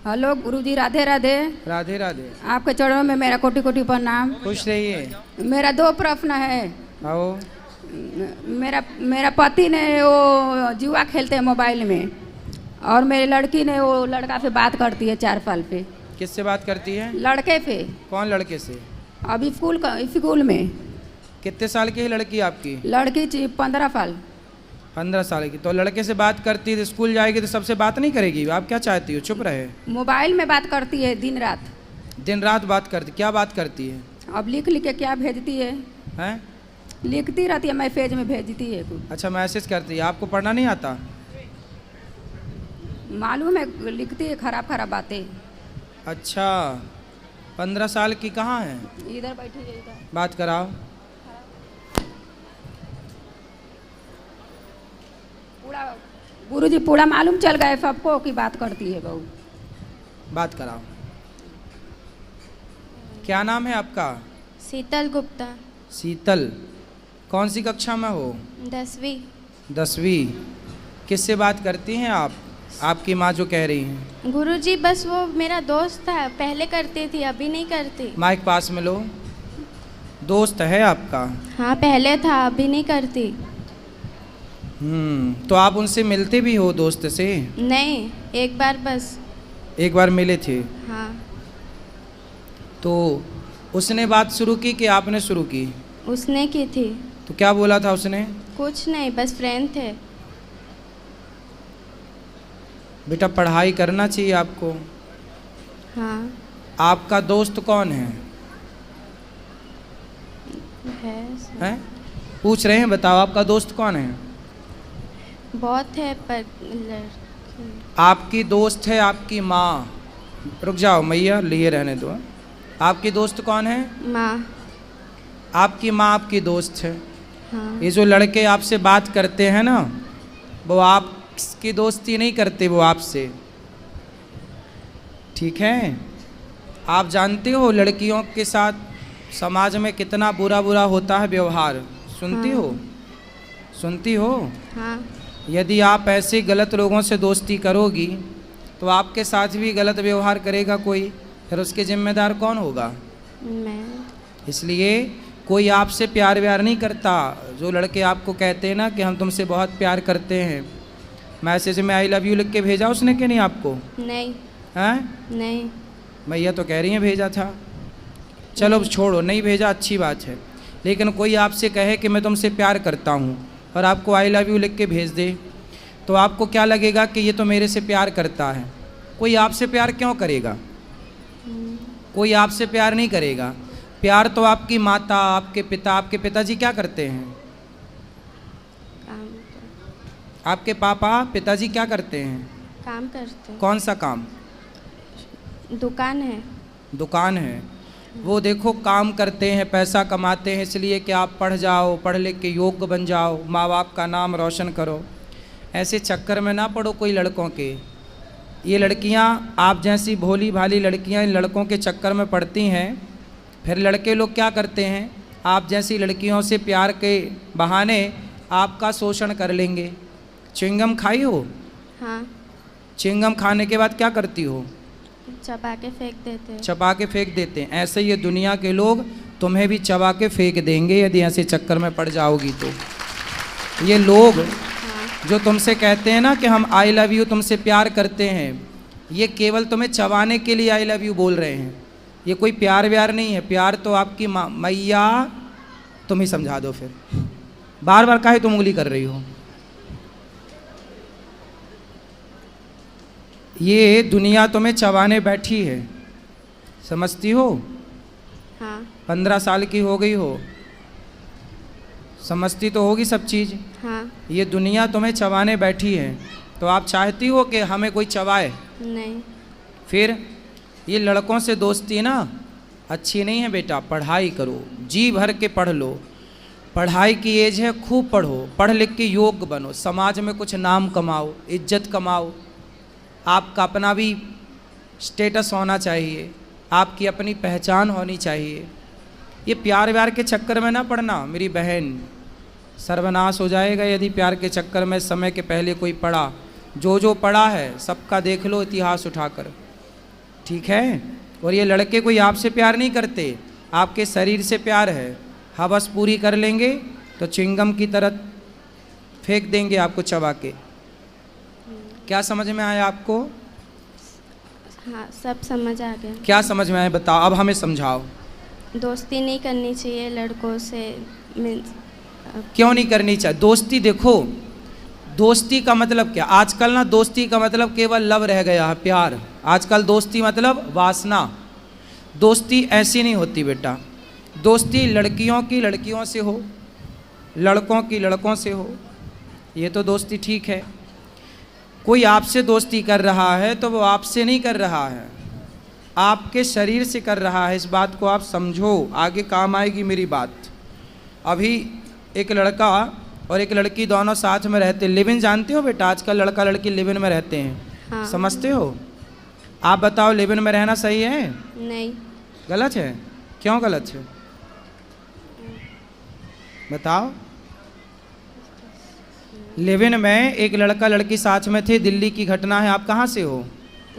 Hello गुरुजी, राधे राधे। राधे राधे। आपके चरणों में मेरा कोटि कोटि प्रणाम। खुश रहिए। मेरा दो प्रश्न है। आओ। मेरा पति ने वो जुआ खेलते हैं मोबाइल में, और मेरी लड़की ने वो लड़का से बात करती है 4 साल पे। किससे बात करती है? लड़के पे। कौन लड़के से? अभी स्कूल में। कितने साल की है लड़की आपकी? लड़की 15 साल। 15 साल की। तो लड़के से बात करती है, स्कूल जाएगी तो सबसे बात नहीं करेगी? आप क्या चाहती हो, चुप रहे? मोबाइल में बात करती है दिन रात। दिन रात बात करती? क्या बात करती है? अब लिख लिख के क्या भेजती है? हैं? लिखती रहती है, मैसेज में भेजती है कुछ। अच्छा, मैसेज करती है। आपको पढ़ना नहीं आता? मालूम है, लिखती है खराब खराब बातें। अच्छा, 15 साल की कहाँ है? इधर बैठी है, इधर बात कराओ। पूरा गुरुजी पूरा मालूम चल गए सबको कि बात करती है बहू। बात कराओ। क्या नाम है आपका? शीतल गुप्ता। शीतल। कौन सी कक्षा में हो? 10वीं। 10वीं। किससे बात करती हैं आप? आपकी माँ जो कह रही हैं। गुरुजी बस वो मेरा दोस्त था, पहले करती थी, अभी नहीं करती। माइक पास में लो। दोस्त है आपका? हाँ, पहले था, अभी नहीं करती। तो आप उनसे मिलते भी हो दोस्त से? नहीं, एक बार बस। एक बार मिले थे? हाँ। तो उसने बात शुरू की कि आपने शुरू की? उसने की थी। तो क्या बोला था उसने? कुछ नहीं, बस फ्रेंड थे। बेटा, पढ़ाई करना चाहिए आपको। हाँ। आपका दोस्त कौन है? हैं? पूछ रहे हैं, बताओ आपका दोस्त कौन है? बहुत है पर लड़की। आपकी दोस्त है आपकी माँ। रुक जाओ मैया, लिए रहने दो। आपकी दोस्त कौन है? माँ। आपकी माँ आपकी दोस्त है। हाँ। ये जो लड़के आपसे बात करते हैं ना, वो आपकी दोस्ती नहीं करते, वो आपसे। ठीक है? आप जानते हो लड़कियों के साथ समाज में कितना बुरा बुरा होता है व्यवहार। सुनती हाँ। हो? सुनती हो? हाँ। यदि आप ऐसे गलत लोगों से दोस्ती करोगी तो आपके साथ भी गलत व्यवहार करेगा कोई, फिर उसके जिम्मेदार कौन होगा? मैं। इसलिए कोई आपसे प्यार व्यार नहीं करता। जो लड़के आपको कहते हैं ना कि हम तुमसे बहुत प्यार करते हैं, मैसेज में आई लव यू लिख के भेजा उसने कि नहीं आपको? नहीं। हैं? नहीं। मैया तो कह रही हैं भेजा था। चलो छोड़ो, नहीं भेजा अच्छी बात है। लेकिन कोई आपसे कहे कि मैं तुमसे प्यार करता हूँ और आपको आई लव यू लिख के भेज दे, तो आपको क्या लगेगा कि ये तो मेरे से प्यार करता है। कोई आपसे प्यार क्यों करेगा? कोई आपसे प्यार नहीं करेगा। प्यार तो आपकी माता, आपके पिता। आपके पिताजी क्या करते हैं? काम आपके पापा पिताजी क्या करते हैं? काम करते। कौन सा काम? दुकान है। दुकान है। वो देखो काम करते हैं, पैसा कमाते हैं इसलिए कि आप पढ़ जाओ, पढ़ लिख के योग्य बन जाओ, माँ बाप का नाम रोशन करो। ऐसे चक्कर में ना पड़ो कोई लड़कों के। ये लड़कियाँ, आप जैसी भोली भाली लड़कियाँ इन लड़कों के चक्कर में पड़ती हैं। फिर लड़के लोग क्या करते हैं, आप जैसी लड़कियों से प्यार के बहाने आपका शोषण कर लेंगे। च्युइंगम खाई हो? हाँ। च्युइंगम खाने के बाद क्या करती हो? चबा के फेंक देते हैं। चबा के फेंक देते हैं। ऐसे ये दुनिया के लोग तुम्हें भी चबा के फेंक देंगे यदि ऐसे चक्कर में पड़ जाओगी तो। ये लोग जो तुमसे कहते हैं ना कि हम आई लव यू तुमसे प्यार करते हैं, ये केवल तुम्हें चबाने के लिए आई लव यू बोल रहे हैं। ये कोई प्यार व्यार नहीं है। प्यार तो आपकी मैया, तुम ही समझा दो फिर। बार बार काहे तुम उंगली कर रही हो? ये दुनिया तुम्हें चबाने बैठी है, समझती हो? हाँ। 15 साल की हो गई हो, समझती तो होगी सब चीज़। हाँ। ये दुनिया तुम्हें चबाने बैठी है, तो आप चाहती हो कि हमें कोई चबाए? नहीं। फिर ये लड़कों से दोस्ती ना अच्छी नहीं है बेटा। पढ़ाई करो, जी भर के पढ़ लो। पढ़ाई की एज है, खूब पढ़ो, पढ़ लिख के योग्य बनो, समाज में कुछ नाम कमाओ, इज्जत कमाओ। आपका अपना भी स्टेटस होना चाहिए, आपकी अपनी पहचान होनी चाहिए। ये प्यार व्यार के चक्कर में ना पड़ना मेरी बहन, सर्वनाश हो जाएगा यदि प्यार के चक्कर में समय के पहले कोई पड़ा। जो जो पड़ा है सबका देख लो इतिहास उठाकर। ठीक है। और ये लड़के कोई आपसे प्यार नहीं करते, आपके शरीर से प्यार है। हवस पूरी कर लेंगे तो चिंगम की तरह फेंक देंगे आपको चबा के। क्या समझ में आया आपको? हाँ, सब समझ आ गया। क्या समझ में आया बताओ, अब हमें समझाओ। दोस्ती नहीं करनी चाहिए लड़कों से। मीन्स क्यों नहीं करनी चाहिए दोस्ती? देखो, दोस्ती का मतलब क्या, आजकल ना दोस्ती का मतलब केवल लव रह गया है, प्यार। आजकल दोस्ती मतलब वासना। दोस्ती ऐसी नहीं होती बेटा। दोस्ती लड़कियों की लड़कियों से हो, लड़कों की लड़कों से हो, ये तो दोस्ती ठीक है। कोई आपसे दोस्ती कर रहा है तो वो आपसे नहीं कर रहा है, आपके शरीर से कर रहा है। इस बात को आप समझो, आगे काम आएगी मेरी बात। अभी एक लड़का और एक लड़की दोनों साथ में रहते, लिव इन जानते हो बेटा? आजकल लड़का लड़की लिव इन में रहते हैं। हाँ। समझते हो? आप बताओ, लिव इन में रहना सही है? नहीं। गलत है? क्यों गलत है बताओ। लिव इन में एक लड़का लड़की साथ में थे, दिल्ली की घटना है। आप कहाँ से हो?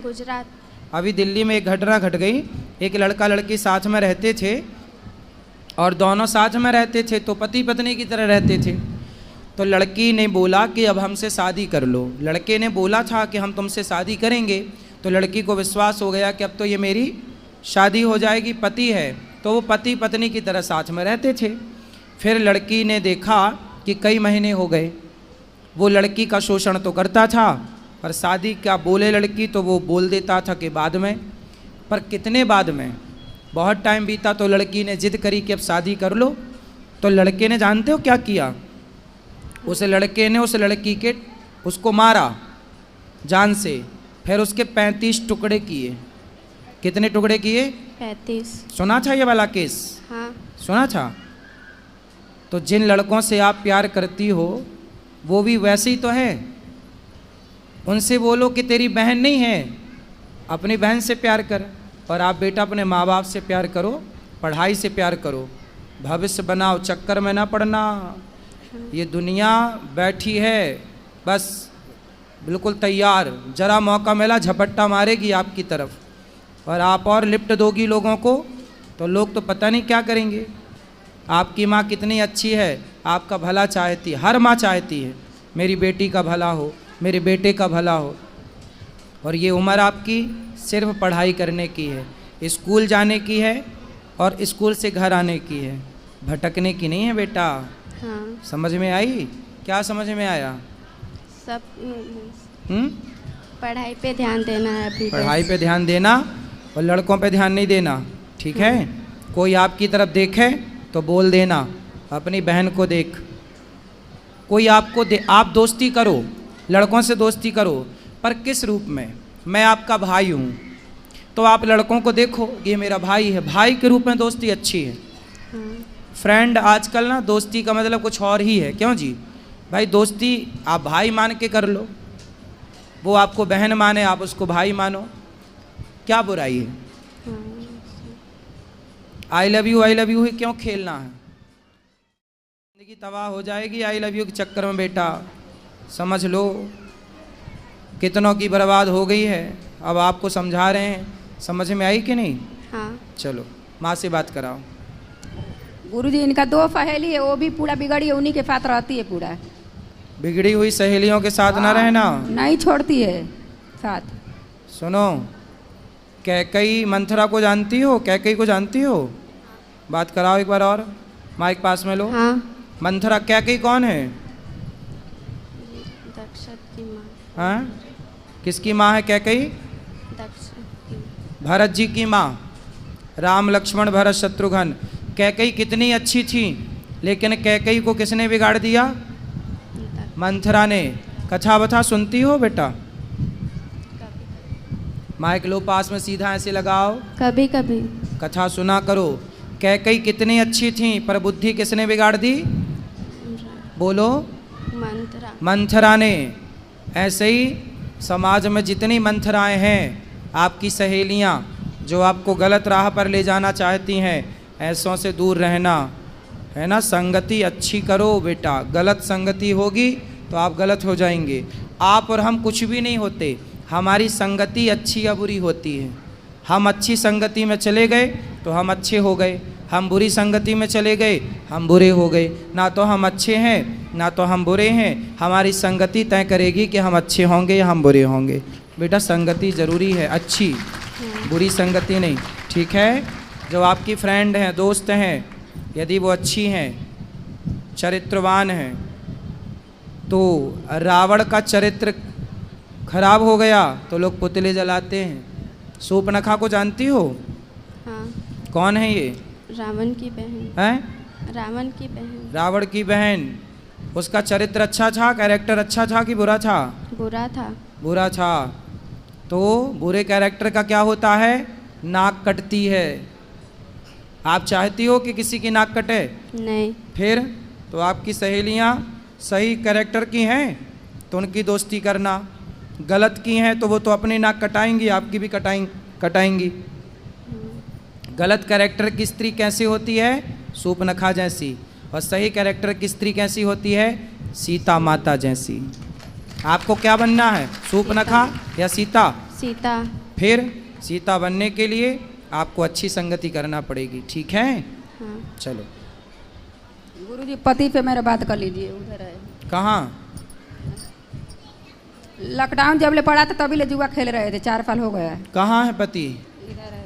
गुजरात। अभी दिल्ली में एक घटना घट गई। एक लड़का लड़की साथ में रहते थे और दोनों साथ में रहते थे तो पति पत्नी की तरह रहते थे। तो लड़की ने बोला कि अब हमसे शादी कर लो। लड़के ने बोला था कि हम तुमसे शादी करेंगे। तो लड़की को विश्वास हो गया कि अब तो ये मेरी शादी हो जाएगी, पति है। तो वो पति पत्नी की तरह साथ में रहते थे। फिर लड़की ने देखा कि कई महीने हो गए, वो लड़की का शोषण तो करता था, पर शादी क्या बोले लड़की तो वो बोल देता था कि बाद में। पर कितने बाद में, बहुत टाइम बीता तो लड़की ने जिद करी कि अब शादी कर लो। तो लड़के ने जानते हो क्या किया? उस लड़के ने उस लड़की के उसको मारा जान से, फिर उसके 35 टुकड़े किए। कितने टुकड़े किए? 35। सुना था ये वाला केस? हाँ। सुना था। तो जिन लड़कों से आप प्यार करती हो वो भी वैसे ही तो है। उनसे बोलो कि तेरी बहन नहीं है, अपनी बहन से प्यार कर। और आप बेटा अपने माँ बाप से प्यार करो, पढ़ाई से प्यार करो, भविष्य बनाओ, चक्कर में ना पड़ना। ये दुनिया बैठी है बस बिल्कुल तैयार, जरा मौका मिला झपट्टा मारेगी आपकी तरफ। और आप और लिफ्ट दोगी लोगों को तो लोग तो पता नहीं क्या करेंगे। आपकी माँ कितनी अच्छी है, आपका भला चाहती है, हर माँ चाहती है मेरी बेटी का भला हो, मेरे बेटे का भला हो। और ये उम्र आपकी सिर्फ पढ़ाई करने की है, स्कूल जाने की है और स्कूल से घर आने की है, भटकने की नहीं है बेटा। हाँ। समझ में आई? क्या समझ में आया? सब हम्म? पढ़ाई पे ध्यान देना है अभी। पढ़ाई पे ध्यान देना और लड़कों पे ध्यान नहीं देना, ठीक है? कोई आपकी तरफ देखे तो बोल देना, अपनी बहन को देख। कोई आपको आप दोस्ती करो, लड़कों से दोस्ती करो, पर किस रूप में? मैं आपका भाई हूँ तो आप लड़कों को देखो ये मेरा भाई है, भाई के रूप में दोस्ती अच्छी है। हाँ। फ्रेंड आजकल ना दोस्ती का मतलब कुछ और ही है। क्यों जी? भाई दोस्ती आप भाई मान के कर लो, वो आपको बहन माने आप उसको भाई मानो, क्या बुराई है? आई लव यू ही क्यों खेलना है? जिंदगी तबाह हो जाएगी आई लव यू के चक्कर में बेटा, समझ लो। कितनों की बर्बाद हो गई है, अब आपको समझा रहे हैं। समझ में आई कि नहीं? हाँ। चलो माँ से बात कराओ। गुरुजी इनका 2 सहेली है, वो भी पूरा बिगड़ी है, उन्हीं के साथ रहती है पूरा। बिगड़ी हुई सहेलियों के साथ ना रहना, नहीं छोड़ती है साथ। सुनो, कैकई मंथरा को जानती हो? कैकई को जानती हो? बात कराओ एक बार और, माइक पास में लो। हाँ। मंथरा कैकई कौन है? दक्ष की माँ। हाँ, किसकी माँ है कैकई? दक्ष की। भरत जी की माँ, राम लक्ष्मण भरत शत्रुघ्न। कैकई कितनी अच्छी थी, लेकिन कैकई को किसने बिगाड़ दिया? मंथरा ने। कथा वथा सुनती हो बेटा? माइक लो पास में, सीधा ऐसे लगाओ। कभी कभी। कथा सुना करो। कैकई कितनी अच्छी थी, पर बुद्धि किसने बिगाड़ दी? बोलो। मंत्रा। मंथरा ने। ऐसे ही समाज में जितनी मंथराएं हैं, आपकी सहेलियां जो आपको गलत राह पर ले जाना चाहती हैं, ऐसों से दूर रहना, है ना? संगति अच्छी करो बेटा, गलत संगति होगी तो आप गलत हो जाएंगे। आप और हम कुछ भी नहीं होते, हमारी संगति अच्छी या बुरी होती है। हम अच्छी संगति में चले गए तो हम अच्छे हो गए, हम बुरी संगति में चले गए हम बुरे हो गए। ना तो हम अच्छे हैं ना तो हम बुरे हैं, हमारी संगति तय करेगी कि हम अच्छे होंगे या हम बुरे होंगे। बेटा संगति ज़रूरी है, अच्छी, बुरी संगति नहीं, ठीक है। जो आपकी फ्रेंड हैं, दोस्त हैं, यदि वो अच्छी हैं, चरित्रवान हैं, तो रावण का चरित्र खराब हो गया तो लोग पुतले जलाते हैं। शूर्पणखा को जानती हो? हाँ, कौन है ये? रावण की बहन। हैं? रावण की बहन। रावण की बहन। उसका चरित्र अच्छा था, कैरेक्टर अच्छा था कि बुरा था? बुरा था। बुरा था। तो बुरे कैरेक्टर का क्या होता है? नाक कटती है। आप चाहती हो कि किसी की नाक कटे? नहीं। फिर तो आपकी सहेलियां सही कैरेक्टर की हैं तो उनकी दोस्ती करना, गलत की हैं तो वो तो अपनी नाक कटाएंगी, आपकी भी कटाएंगी। गलत कैरेक्टर की स्त्री कैसी होती है? शूर्पणखा जैसी। और सही कैरेक्टर की स्त्री कैसी होती है? सीता माता जैसी। आपको क्या बनना है, शूर्पणखा या सीता? सीता। फिर सीता बनने के लिए आपको अच्छी संगति करना पड़ेगी, ठीक है। हाँ। चलो। गुरुजी पति पे मेरा बात कर लीजिए, उधर है। कहाँ? लॉकडाउन जब ले पड़ा था तभी ले जुआ खेल रहे थे, 4 साल हो गया है। कहाँ है पति? इधर है।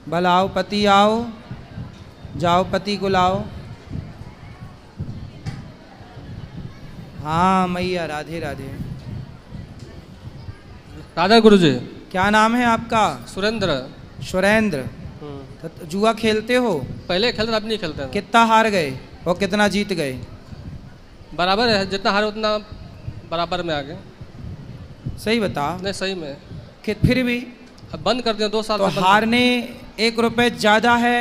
बुलाओ पति, आओ, जाओ पति को लाओ। हाँ मैया, राधे राधे। राधा गुरुजी। क्या नाम है आपका? सुरेंद्र। सुरेंद्र। तो जुआ खेलते हो? पहले खेलते अब नहीं खेलते हैं। कितना हार गए और कितना जीत गए? बराबर है, जितना हारे उतना बराबर में आ गए। सही बता। नहीं सही में। कि फिर भी अब बंद कर दिया 2 साल तो बाद बंद कर हारने 1 रुपये ज़्यादा है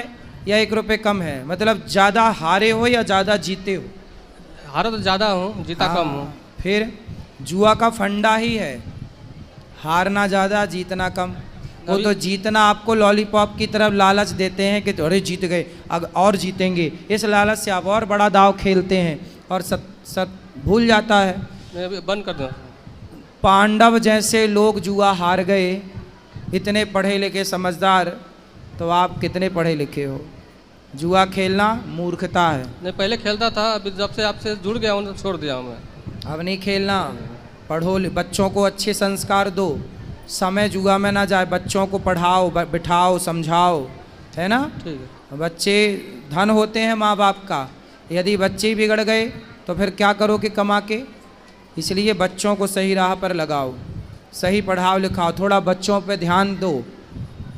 या 1 रुपये कम है? मतलब ज़्यादा हारे हो या ज़्यादा जीते हो? दिया। हारा तो ज़्यादा हूँ, जीता कम हूँ। फिर जुआ का फंडा ही है, हारना ज़्यादा जीतना कम। वो तो जीतना आपको लॉलीपॉप की तरफ लालच देते हैं कि अरे जीत गए अब और जीतेंगे, इस लालच से आप और बड़ा दाव खेलते हैं और सब भूल जाता है। मैं अभी बंद कर दूँ। पांडव जैसे लोग जुआ हार गए, इतने पढ़े लिखे समझदार, तो आप कितने पढ़े लिखे हो? जुआ खेलना मूर्खता है। नहीं पहले खेलता था, अभी जब से आपसे जुड़ गया हूँ छोड़ दिया हूँ मैं। अब नहीं खेलना। पढ़ो, बच्चों को अच्छे संस्कार दो, समय जुआ में ना जाए, बच्चों को पढ़ाओ, बिठाओ, समझाओ, है ना। ठीक है। बच्चे धन होते हैं माँ बाप का, यदि बच्चे बिगड़ गए तो फिर क्या करोगे कमा के? इसलिए बच्चों को सही राह पर लगाओ, सही पढ़ाओ लिखाओ, थोड़ा बच्चों पे ध्यान दो।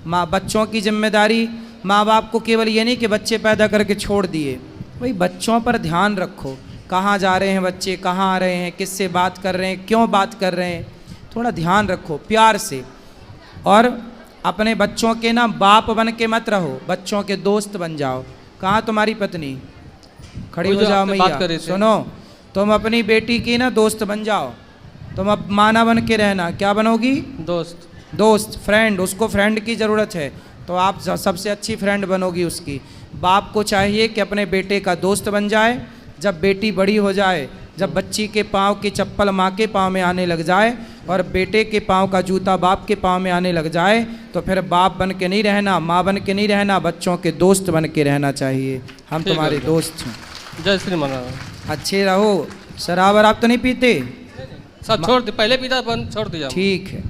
बच्चों की जिम्मेदारी माँ बाप को केवल ये नहीं कि बच्चे पैदा करके छोड़ दिए, भाई बच्चों पर ध्यान रखो। कहाँ जा रहे हैं बच्चे, कहाँ आ रहे हैं, किससे बात कर रहे हैं, क्यों बात कर रहे हैं, थोड़ा ध्यान रखो प्यार से। और अपने बच्चों के ना बाप बन के मत रहो, बच्चों के दोस्त बन जाओ। कहाँ तुम्हारी पत्नी? खड़ी हो जाओ मैया, सुनो, तुम अपनी बेटी की ना दोस्त बन जाओ। तुम अब माना बन के रहना, क्या बनोगी? दोस्त, फ्रेंड। उसको फ्रेंड की ज़रूरत है तो आप सबसे अच्छी फ्रेंड बनोगी उसकी। बाप को चाहिए कि अपने बेटे का दोस्त बन जाए। जब बेटी बड़ी हो जाए, जब बच्ची के पाँव की चप्पल माँ के पाँव में आने लग जाए और बेटे के पाँव का जूता बाप के पाँव में आने लग जाए, तो फिर बाप बन के नहीं रहना, माँ बन के नहीं रहना, बच्चों के दोस्त बन के रहना चाहिए। हम तुम्हारे दोस्त हैं। जय श्री महाराज। अच्छे रहो। शराब वराब तो नहीं पीते? सब छोड़ दिया, पहले पीता बंद छोड़ दिया। ठीक है।